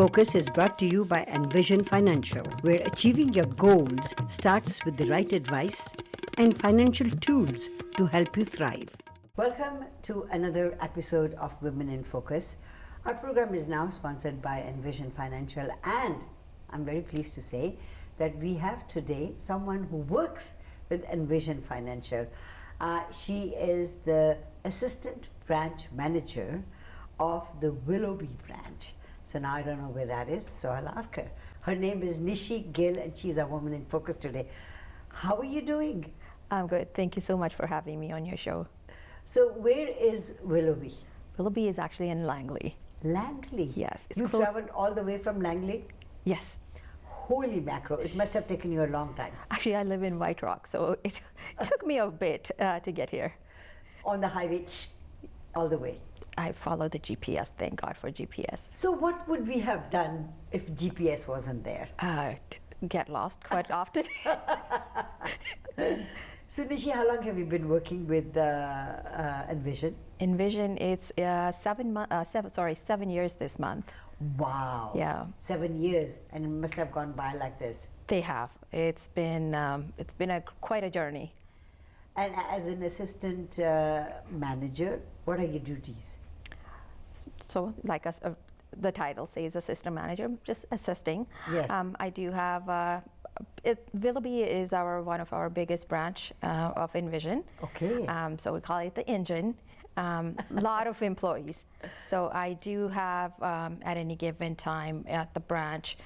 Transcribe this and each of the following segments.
Focus is brought to you by Envision Financial, where achieving your goals starts with the right advice and financial tools to help you thrive. Welcome to another episode of Women in Focus. Our program is now sponsored by Envision Financial, and I'm very pleased to say that we have today someone who works with Envision Financial. She is the assistant branch manager of the Willoughby branch. So now I don't know where that is, so I'll ask her. Her name is Nishi Gill, and she's our Woman in Focus today. How are you doing? I'm good. Thank you so much for having me on your show. So where is Willoughby? Willoughby is actually in Langley. Langley? Yes. You traveled all the way from Langley? Yes. Holy mackerel, it must have taken you a long time. Actually, I live in White Rock, so it took me a bit to get here. On the highway, all the way? I follow the GPS, thank God for GPS. So what would we have done if GPS wasn't there? Get lost quite often. So Nishi, how long have you been working with Envision? Envision, it's 7 years this month. Wow. Yeah. 7 years, and it must have gone by like this. They have. It's been quite a journey. And as an assistant manager, what are your duties? So, like the title says, assistant manager, just assisting. Yes. I do have. Willoughby is one of our biggest branch of Envision. Okay. So we call it the engine. Lot of employees. So I do have at any given time at the branch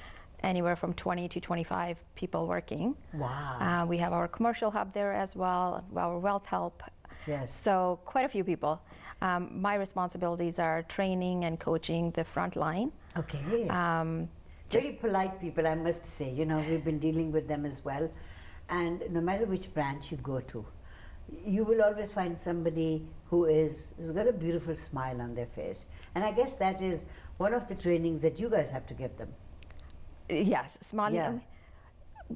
anywhere from 20 to 25 people working. Wow. We have our commercial hub there as well, our wealth help. Yes. So quite a few people. My responsibilities are training and coaching the front line. Okay. Very polite people, I must say. You know, we've been dealing with them as well. And no matter which branch you go to, you will always find somebody who's got a beautiful smile on their face. And I guess that is one of the trainings that you guys have to give them. Yes, smiling. Yeah.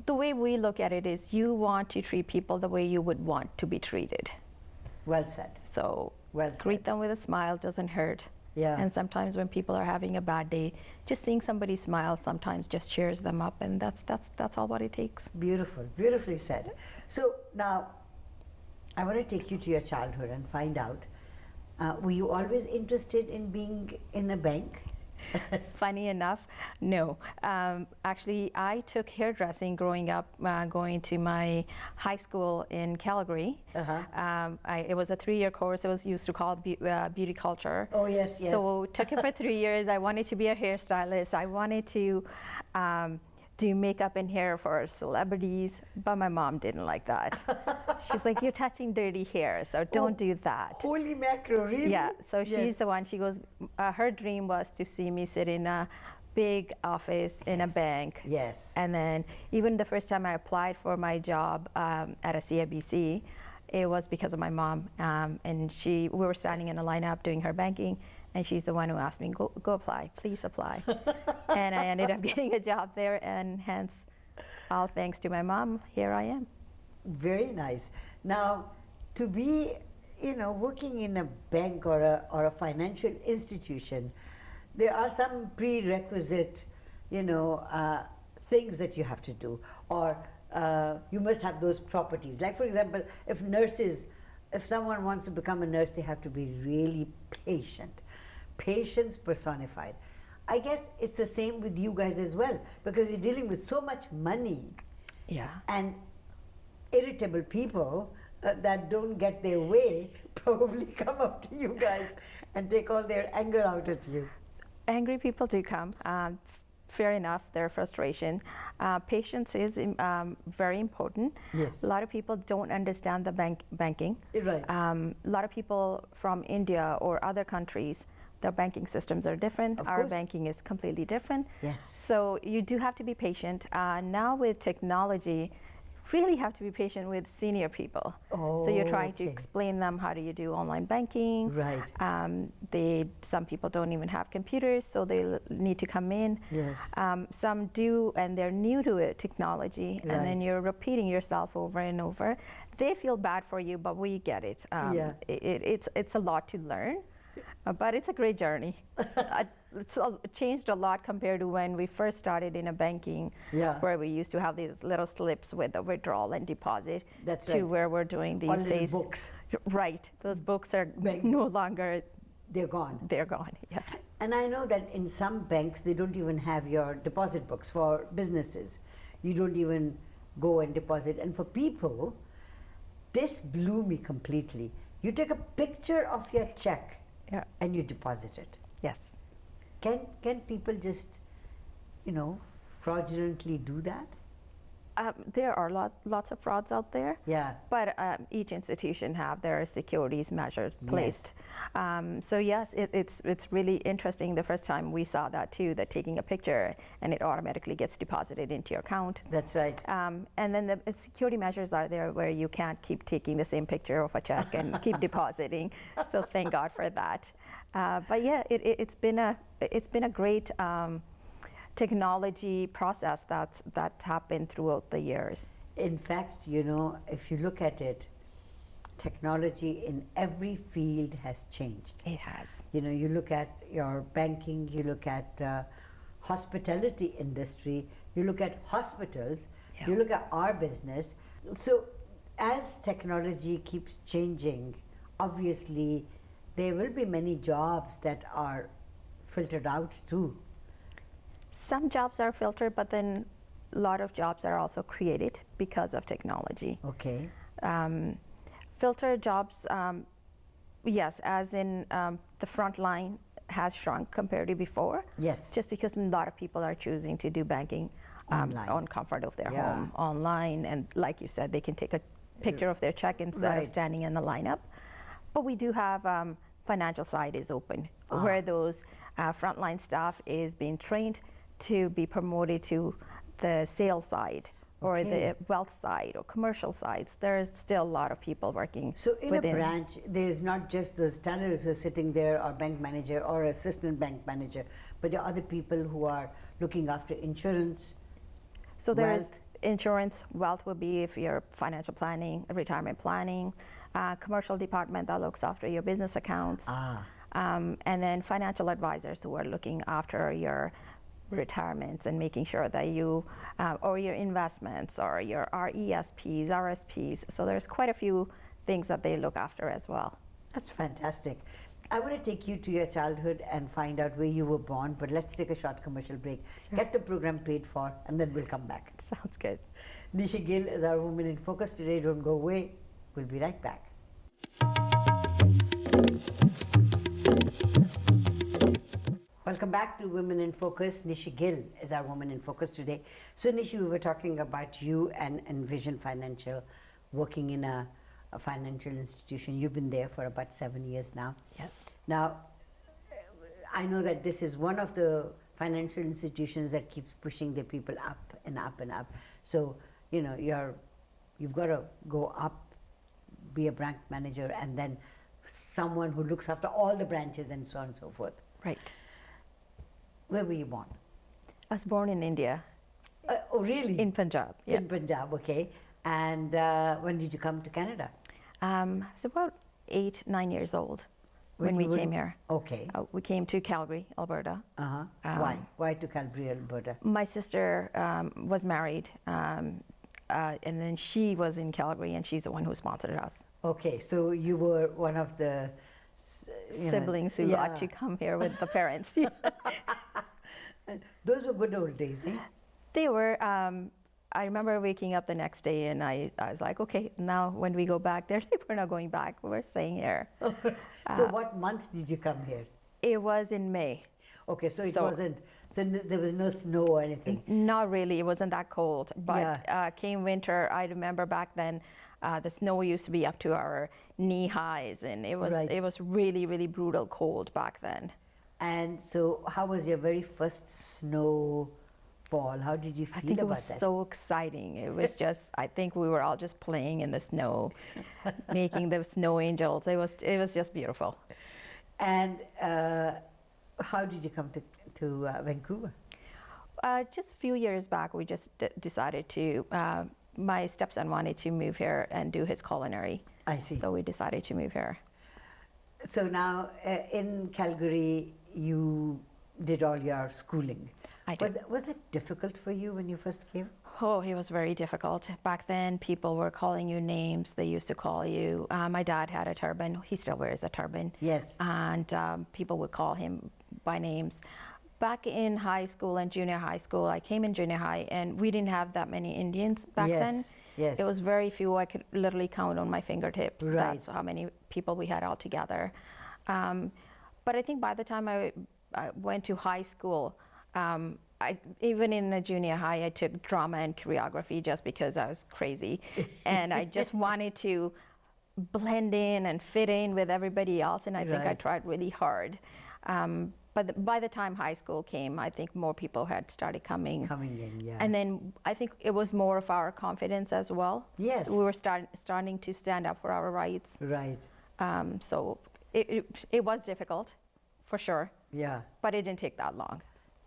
The way we look at it is you want to treat people the way you would want to be treated. Well said. So Well said. greet them with a smile, doesn't hurt. Yeah. And sometimes when people are having a bad day, just seeing somebody smile sometimes just cheers them up, and that's all what it takes. Beautiful, beautifully said. So now, I want to take you to your childhood and find out, were you always interested in being in a bank? Funny enough, no. Actually, I took hairdressing growing up, going to my high school in Calgary. It was a 3-year course. It was used to call beauty culture. Oh, yes, yes. So took it for 3 years. I wanted to be a hairstylist. I wanted to do makeup and hair for celebrities, but my mom didn't like that. She's like, you're touching dirty hair, so don't do that. Holy mackerel, really? Yeah, so Yes. she's the one, she goes, her dream was to see me sit in a big office in a bank. Yes. And then even the first time I applied for my job at a CIBC, it was because of my mom. And we were standing in a lineup doing her banking, and she's the one who asked me, go apply, please apply. And I ended up getting a job there, and hence, all thanks to my mom, here I am. Very nice. Now, to be, working in a bank or a financial institution, there are some prerequisite, things that you have to do, or you must have those properties. Like, for example, if someone wants to become a nurse, they have to be really patient. Patience personified. I guess it's the same with you guys as well, because you're dealing with so much money. Yeah. And irritable people that don't get their way probably come up to you guys and take all their anger out at you. Angry people do come. Fair enough, their frustration. Patience is very important. Yes. A lot of people don't understand the banking. Right. A lot of people from India or other countries, their banking systems are different. Of Our course. banking is completely different. Yes. So you do have to be patient. Now with technology, really have to be patient with senior people. Oh, so you're trying to okay. explain them how do you do online banking. Right. Some people don't even have computers, so they need to come in. Yes. Some do, and they're new to it, technology, and then Right. you're repeating yourself over and over. They feel bad for you, but we get it. Yeah. It's a lot to learn, but it's a great journey. changed a lot compared to when we first started in a banking, Yeah. where we used to have these little slips with the withdrawal and deposit, That's to right. where we're doing these All little days. books. Right, those books are Bank- no longer, They're gone. they're gone. Yeah. And I know that in some banks, they don't even have your deposit books for businesses. You don't even go and deposit. And for people, this blew me completely. You take a picture of your check Yeah. and you deposit it. Yes. Can people just, fraudulently do that? There are lots of frauds out there. Yeah. But each institution have their securities measures placed. So yes, it's really interesting. The first time we saw that too, that taking a picture and it automatically gets deposited into your account. That's right. And then the security measures are there where you can't keep taking the same picture of a check and keep depositing. So thank God for that. But yeah, it's been a great technology process that's happened throughout the years. In fact, if you look at it, technology in every field has changed. It has. You look at your banking, you look at hospitality industry, you look at hospitals, Yeah. you look at our business. So as technology keeps changing, obviously there will be many jobs that are filtered out too. Some jobs are filtered, but then a lot of jobs are also created because of technology. Okay. Filtered jobs, yes, as in the front line has shrunk compared to before. Yes. Just because a lot of people are choosing to do banking Online. on comfort of their Yeah. home, online, and like you said, they can take a picture of their check instead Right. of standing in the lineup. But we do have financial side is open, where those frontline staff is being trained to be promoted to the sales side or Okay. the wealth side or commercial sides. There's still a lot of people working So in within. a branch, there's not just those tellers who are sitting there, or bank manager or assistant bank manager, but there are other people who are looking after insurance. So there's wealth. insurance, wealth would be if you're financial planning, retirement planning, commercial department that looks after your business accounts, and then financial advisors who are looking after your retirements and making sure that you, or your investments, or your RESPs, RSPs. So there's quite a few things that they look after as well. That's fantastic. I want to take you to your childhood and find out where you were born, but let's take a short commercial break. Get the program paid for, and then we'll come back. Sounds good. Nishi Gill is our Woman in Focus today. Don't go away. We'll be right back. Welcome back to Women in Focus. Nishi Gill is our Woman in Focus today. So Nishi, we were talking about you and Envision Financial, working in a financial institution. You've been there for about 7 years now. Yes. Now, I know that this is one of the financial institutions that keeps pushing the people up and up and up. So, you've got to go up, be a branch manager, and then someone who looks after all the branches and so on and so forth. Right. Where were you born? I was born in India, Oh, really? in Punjab. Yeah. In Punjab, okay. And when did you come to Canada? I was about 8, 9 years old when we you were- came here. Okay. We came to Calgary, Alberta. Uh-huh. Why? Why to Calgary, Alberta? My sister was married, and then she was in Calgary, and she's the one who sponsored us. Okay, so you were one of the Siblings who got to come here with the parents. Those were good old days, eh? They were. I remember waking up the next day, and I was like, okay, now when we go back, they're like, we're not going back. We're staying here. So what month did you come here? It was in May. Okay, so it So- wasn't, there was no snow or anything. Not really. It wasn't that cold. But came winter, I remember back then, the snow used to be up to our knee highs, and it was Right. it was really, really brutal cold back then. And so how was your very first snowfall? How did you feel I think it about was that? so exciting. It was just, I think we were all just playing in the snow, making the snow angels. It was just beautiful. And how did you come to Vancouver? Just a few years back, we just decided to, my stepson wanted to move here and do his culinary. I see. So we decided to move here. So now in Calgary, you did all your schooling. I Was did. was that difficult for you when you first came? Oh, it was very difficult. Back then, people were calling you names. They used to call you. My dad had a turban. He still wears a turban. Yes. And people would call him by names. Back in high school and junior high school, I came in junior high, and we didn't have that many Indians back then. Yes. It was very few. I could literally count on my fingertips. Right. That's how many people we had all together. But I think by the time I went to high school, even in a junior high, I took drama and choreography just because I was crazy. And I just wanted to blend in and fit in with everybody else. And I think I Right. tried really hard. But by the time high school came, I think more people had started coming. Coming in, yeah. And then I think it was more of our confidence as well. Yes. So we were starting to stand up for our rights. Right. So it was difficult, for sure, Yeah. but it didn't take that long.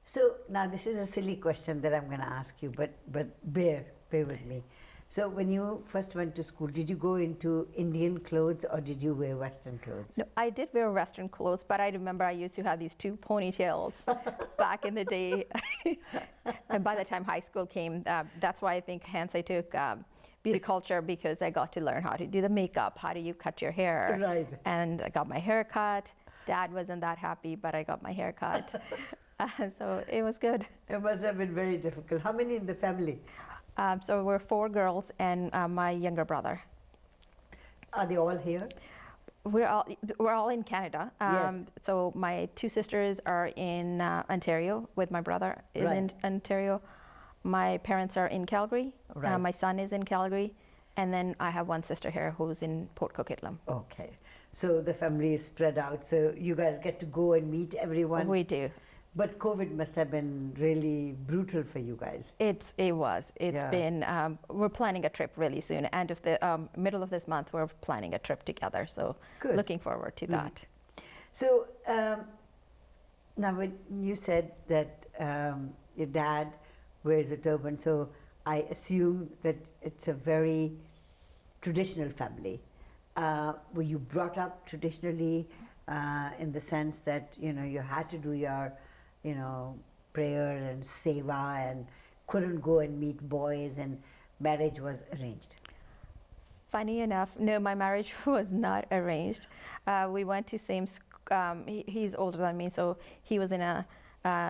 So now this is a silly question that I'm going to ask you, but bear with me. So when you first went to school, did you go into Indian clothes or did you wear Western clothes? No, I did wear Western clothes, but I remember I used to have these 2 ponytails back in the day. And by the time high school came, that's why I think hence I took beauty culture, because I got to learn how to do the makeup, how do you cut your hair. Right. And I got my hair cut. Dad wasn't that happy, but I got my hair cut. So it was good. It must have been very difficult. How many in the family? So we're 4 girls and my younger brother. Are they all here? We're all in Canada. Yes. So my 2 sisters are in Ontario with my brother is in Right. Ontario. My parents are in Calgary. Right. My son is in Calgary. And then I have one sister here who's in Port Coquitlam. Okay. So the family is spread out. So you guys get to go and meet everyone. We do. But COVID must have been really brutal for you guys. It was. It's Yeah. been. We're planning a trip really soon. End of the middle of this month, we're planning a trip together. So Good. looking forward to that. So now when you said that your dad wears a turban, so I assume that it's a very traditional family. Were you brought up traditionally in the sense that you had to do your prayer and seva and couldn't go and meet boys, and marriage was arranged? Funny enough, no, my marriage was not arranged. We went to same. He's older than me, so he was in a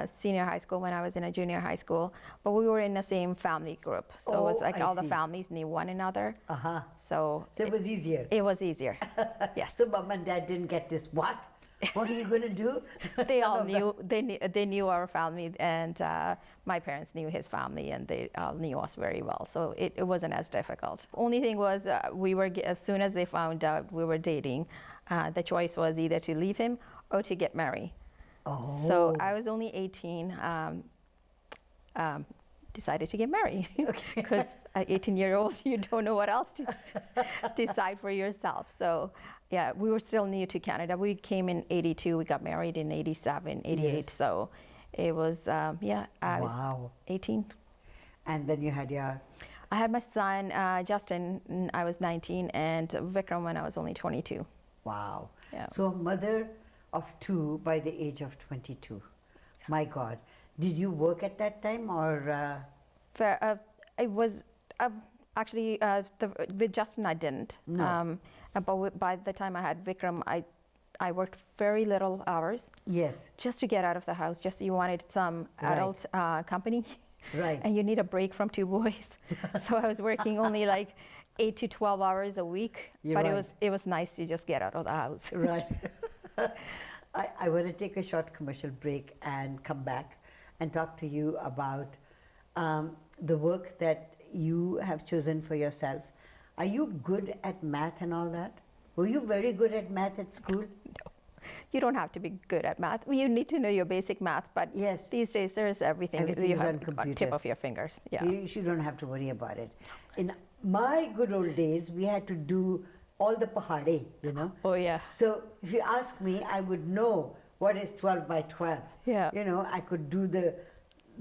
senior high school when I was in a junior high school. But we were in the same family group, so it was like I all the see. families knew one another. Uh-huh. So So it was easier. it was easier. Yes. So mom and dad didn't get this. What are you going to do? They all None of knew. They knew our family, and my parents knew his family, and they all knew us very well. So it wasn't as difficult. Only thing was, as soon as they found out we were dating, the choice was either to leave him or to get married. Oh. So I was only 18. Decided to get married because at 18-year-olds you don't know what else to decide for yourself. So yeah, we were still new to Canada. We came in 82. We got married in 87, 88. Yes. So it was I was Wow. 18. And then you had your... I had my son Justin. I was 19, and Vikram when I was only 22. Wow. Yeah. So a mother of 2 by the age of 22. My God. Did you work at that time or... I was actually with Justin I didn't. No. But by the time I had Vikram, I worked very little hours Yes. just to get out of the house. Just you wanted some Right. adult company, Right. and you need a break from 2 boys. So I was working only like 8 to 12 hours a week. You're But right. it was nice to just get out of the house. Right. I want to take a short commercial break and come back and talk to you about the work that you have chosen for yourself. Are you good at math and all that? Were you very good at math at school? You don't have to be good at math. You need to know your basic math, but Yes. these days there's everything. Everything you is have on computer. tip of your fingers. Yeah. You don't have to worry about it. In my good old days, we had to do all the pahade, Oh yeah. So if you ask me, I would know what is 12 by 12. Yeah. I could do the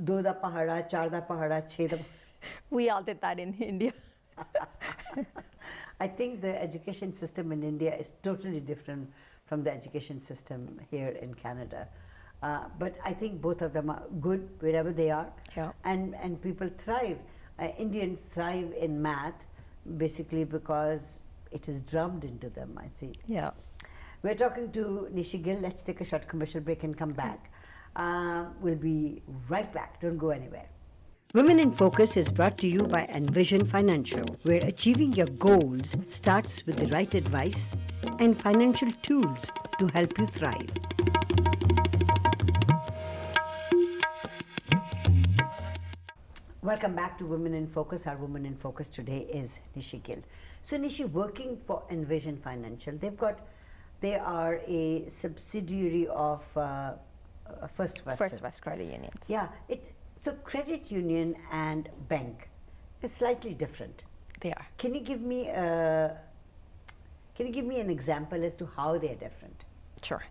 do da pahada, char da pahada, chhe da. We all did that in India. I think the education system in India is totally different from the education system here in Canada. But I think both of them are good wherever they are. Yeah. And people thrive. Indians thrive in math basically because it is drummed into them, I think. Yeah. We're talking to Nishi Gill. Let's take a short commercial break and come back. We'll be right back. Don't go anywhere. Women in Focus is brought to you by Envision Financial, where achieving your goals starts with the right advice and financial tools to help you thrive. Welcome back to Women in Focus. Our Woman in Focus today is Nishi Gill. So Nishi, working for Envision Financial, they are a subsidiary of First Western. First West Credit Unions. Yeah, so credit union and bank is slightly different. They are. Can you give me an example as to how they are different? Sure.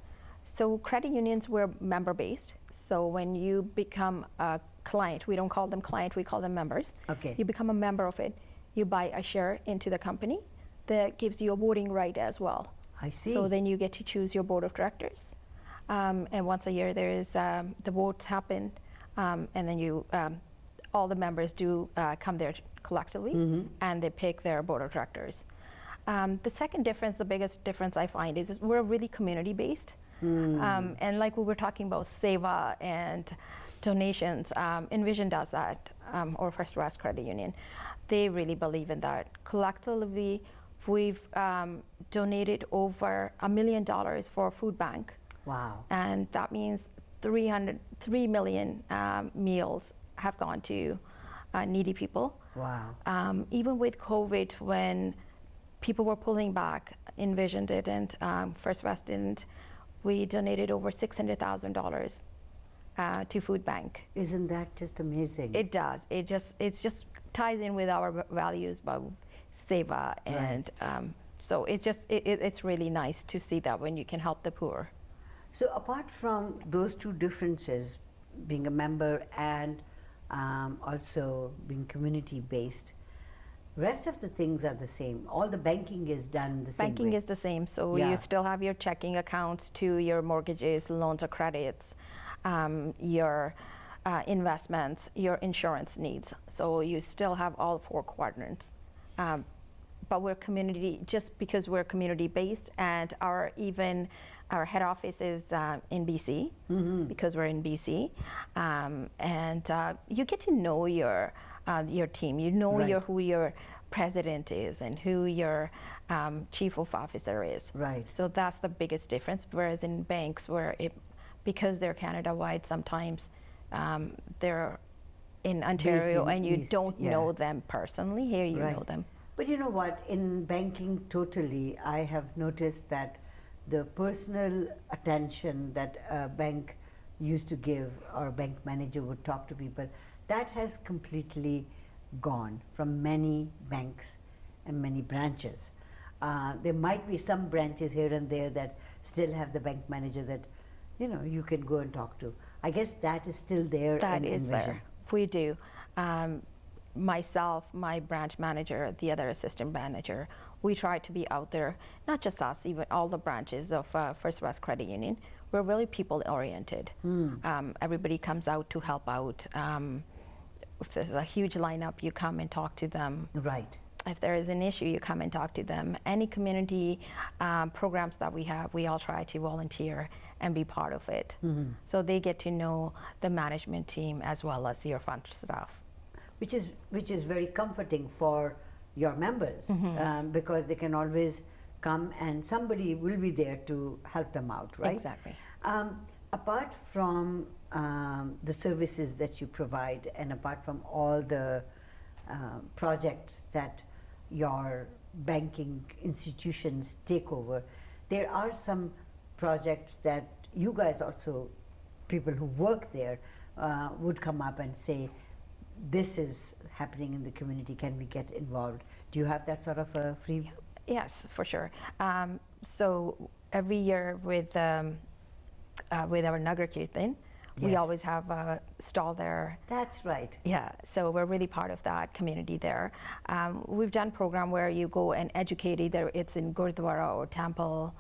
So credit unions were member-based. So when you become a client, we don't call them client, we call them members. Okay. You become a member of it. You buy a share into the company that gives you a voting right as well. I see. So then you get to choose your board of directors. And once a year there is the votes happen, and then you all the members do come there collectively, and they pick their board of directors. The second difference, the biggest difference I find is we're really community based. And like we were talking about Seva and donations, Envision does that, or First West Credit Union. They really believe in that. Collectively, we've donated over $1 million for a food bank. Wow. And that means 3 million meals have gone to needy people. Wow. Even with COVID, when people were pulling back, Envision didn't, First West didn't, we donated over $600,000 to food bank. Isn't that just amazing? It does. It just ties in with our values about Seva, and so it's really nice to see that when you can help the poor. So apart from those two differences, being a member and also being community-based, rest of the things are the same. All the banking is done the same way. Banking is the same, so you still have your checking accounts to your mortgages, loans or credits, your investments, your insurance needs. So you still have all 4 quadrants. But we're community, just because we're community-based, and our head office is in BC, because we're in BC, and you get to know your team. You know who your president is and who your chief of officer is. Right. So that's the biggest difference. Whereas in banks, because they're Canada-wide, sometimes they're in Ontario and you don't know them personally. Here you know them. But you know what? In banking, totally, I have noticed that the personal attention that a bank used to give, or a bank manager would talk to people, that has completely gone from many banks and many branches. There might be some branches here and there that still have the bank manager that you can go and talk to. I guess that is still there. That is Envision. there. We do. Myself, my branch manager, the other assistant manager, we try to be out there, not just us, even all the branches of First West Credit Union. We're really people-oriented. Everybody comes out to help out. If there's a huge lineup, you come and talk to them. Right. If there is an issue, you come and talk to them. Any community programs that we have, we all try to volunteer and be part of it. So they get to know the management team as well as your front staff. Which is very comforting for your members, because they can always come and somebody will be there to help them out, right? Exactly. Apart from the services that you provide, and apart from all the projects that your banking institutions take over, there are some projects that you guys also, people who work there, would come up and say, this is happening in the community, can we get involved? Do you have that sort of a free? Yes, for sure. So every year with our Nagar Kirtan, we always have a stall there. That's right. Yeah, so we're really part of that community there. We've done program where you go and educate, either it's in Gurdwara or temple,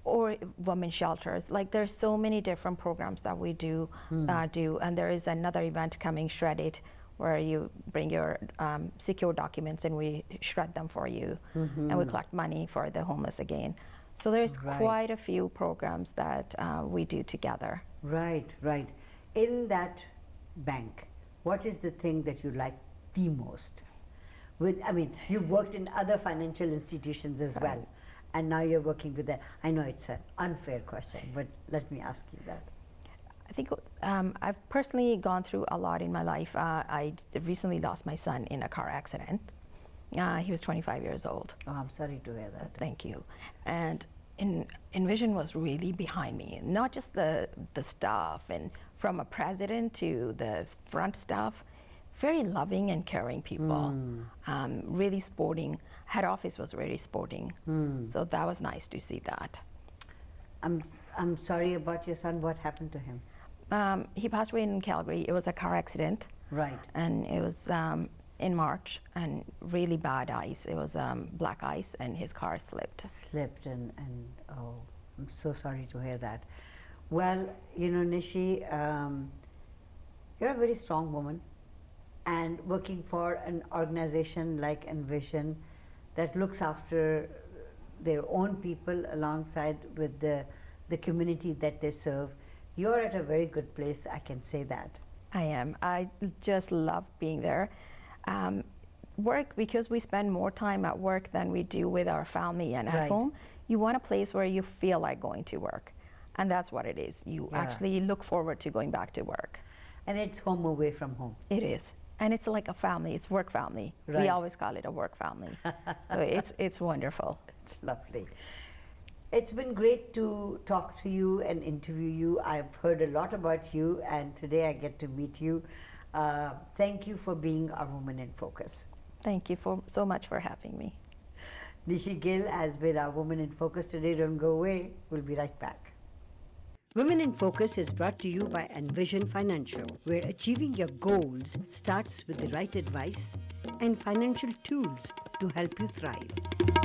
or women shelters. Like there's so many different programs that we do, and there is another event coming, Shred It, where you bring your secure documents and we shred them for you, and we collect money for the homeless again. So there's quite a few programs that we do together. Right, right. In that bank, what is the thing that you like the most? I mean, you've worked in other financial institutions as well, and now you're working with that. I know it's an unfair question, but let me ask you that. I think I've personally gone through a lot in my life. I recently lost my son in a car accident. He was 25 years old. Oh, I'm sorry to hear that. Thank you. And Envision was really behind me, not just the staff, and from a president to the front staff, very loving and caring people, really sporting. Head office was really sporting, so that was nice to see that. I'm sorry about your son. What happened to him? He passed away in Calgary. It was a car accident. Right. And it was in March, and really bad ice. It was black ice, and his car slipped. Slipped, and oh, I'm so sorry to hear that. Well, you know, Nishi, you're a very strong woman, and working for an organization like Envision that looks after their own people alongside with the community that they serve, you're at a very good place, I can say that. I am. I just love being there. Work, because we spend more time at work than we do with our family and at home, you want a place where you feel like going to work. And that's what it is. You actually look forward to going back to work. And it's home away from home. It is. And it's like a family. It's work family. Right. We always call it a work family. So it's wonderful. It's lovely. It's been great to talk to you and interview you. I've heard a lot about you, and today I get to meet you. Thank you for being our Woman in Focus. Thank you so much for having me. Nishi Gill has been our Woman in Focus today. Don't go away. We'll be right back. Women in Focus is brought to you by Envision Financial, where achieving your goals starts with the right advice and financial tools to help you thrive.